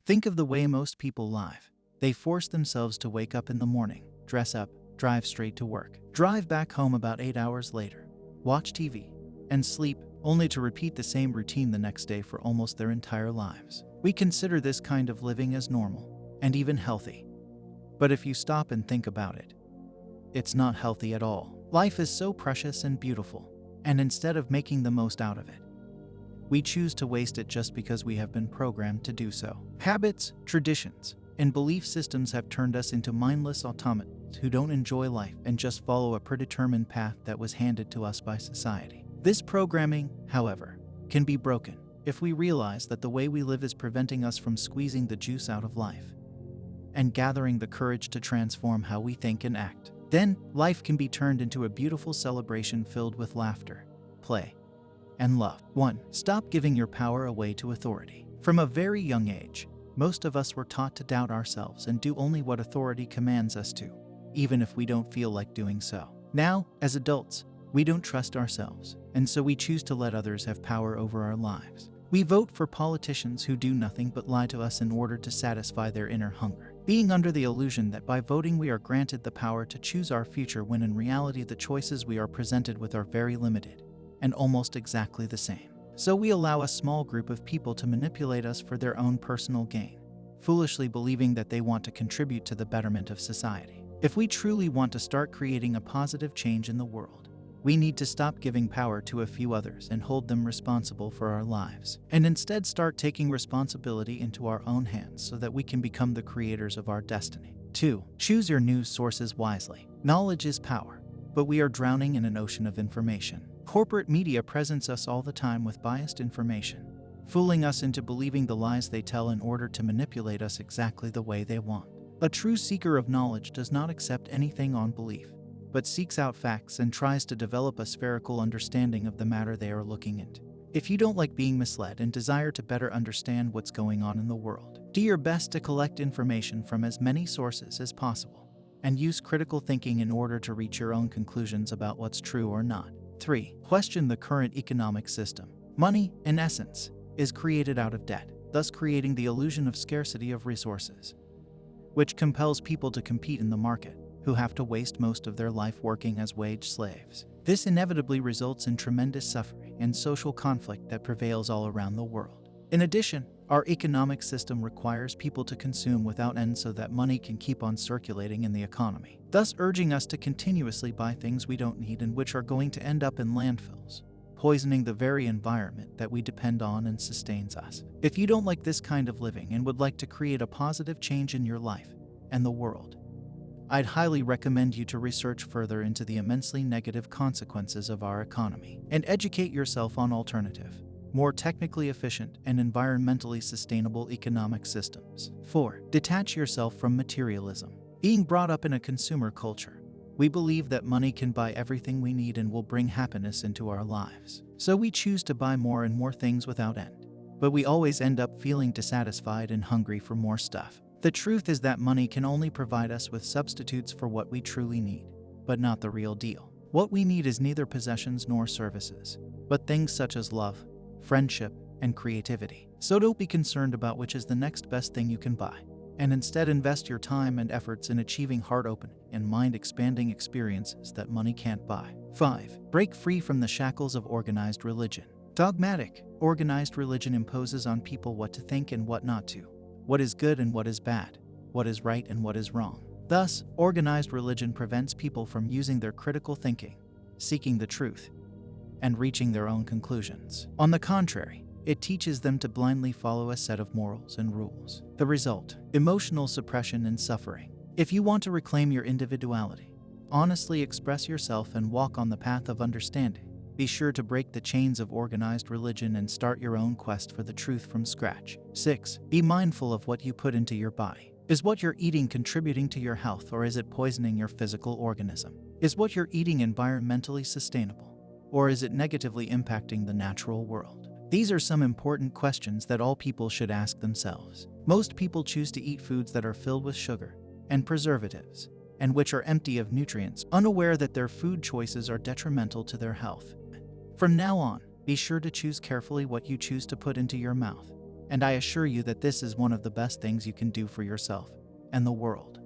Think of the way most people live. They force themselves to wake up in the morning, dress up, drive straight to work, drive back home about 8 hours later, watch TV, and sleep, only to repeat the same routine the next day for almost their entire lives. We consider this kind of living as normal, and even healthy. But if you stop and think about it, it's not healthy at all. Life is so precious and beautiful, and instead of making the most out of it, we choose to waste it just because we have been programmed to do so. Habits, traditions, and belief systems have turned us into mindless automatons who don't enjoy life and just follow a predetermined path that was handed to us by society. This programming, however, can be broken if we realize that the way we live is preventing us from squeezing the juice out of life and gathering the courage to transform how we think and act. Then, life can be turned into a beautiful celebration filled with laughter, play, and love. 1. Stop giving your power away to authority. From a very young age, most of us were taught to doubt ourselves and do only what authority commands us to, even if we don't feel like doing so. Now, as adults, we don't trust ourselves, and so we choose to let others have power over our lives. We vote for politicians who do nothing but lie to us in order to satisfy their inner hunger, being under the illusion that by voting we are granted the power to choose our future, when in reality the choices we are presented with are very limited and almost exactly the same. So we allow a small group of people to manipulate us for their own personal gain, foolishly believing that they want to contribute to the betterment of society. If we truly want to start creating a positive change in the world, we need to stop giving power to a few others and hold them responsible for our lives, and instead start taking responsibility into our own hands so that we can become the creators of our destiny. 2. Choose your news sources wisely. Knowledge is power, but we are drowning in an ocean of information. Corporate media presents us all the time with biased information, fooling us into believing the lies they tell in order to manipulate us exactly the way they want. A true seeker of knowledge does not accept anything on belief, but seeks out facts and tries to develop a spherical understanding of the matter they are looking into. If you don't like being misled and desire to better understand what's going on in the world, do your best to collect information from as many sources as possible, and use critical thinking in order to reach your own conclusions about what's true or not. 3. Question the current economic system. Money, in essence, is created out of debt, thus creating the illusion of scarcity of resources, which compels people to compete in the market, who have to waste most of their life working as wage slaves. This inevitably results in tremendous suffering and social conflict that prevails all around the world. In addition, our economic system requires people to consume without end so that money can keep on circulating in the economy, thus urging us to continuously buy things we don't need and which are going to end up in landfills, poisoning the very environment that we depend on and sustains us. If you don't like this kind of living and would like to create a positive change in your life and the world, I'd highly recommend you to research further into the immensely negative consequences of our economy and educate yourself on alternative, more technically efficient and environmentally sustainable economic systems. 4. Detach yourself from materialism. Being brought up in a consumer culture, we believe that money can buy everything we need and will bring happiness into our lives. So we choose to buy more and more things without end. But we always end up feeling dissatisfied and hungry for more stuff. The truth is that money can only provide us with substitutes for what we truly need, but not the real deal. What we need is neither possessions nor services, but things such as love, friendship, and creativity. So don't be concerned about which is the next best thing you can buy, and instead invest your time and efforts in achieving heart-opening and mind-expanding experiences that money can't buy. 5. Break free from the shackles of organized religion. Dogmatic, organized religion imposes on people what to think and what not to, what is good and what is bad, what is right and what is wrong. Thus, organized religion prevents people from using their critical thinking, seeking the truth, and reaching their own conclusions. On the contrary, it teaches them to blindly follow a set of morals and rules. The result: emotional suppression and suffering. If you want to reclaim your individuality, honestly express yourself and walk on the path of understanding, be sure to break the chains of organized religion and start your own quest for the truth from scratch. 6. Be mindful of what you put into your body. Is what you're eating contributing to your health, or is it poisoning your physical organism? Is what you're eating environmentally sustainable, or is it negatively impacting the natural world? These are some important questions that all people should ask themselves. Most people choose to eat foods that are filled with sugar and preservatives, and which are empty of nutrients, unaware that their food choices are detrimental to their health. From now on, be sure to choose carefully what you choose to put into your mouth, And I assure you that this is one of the best things you can do for yourself and the world.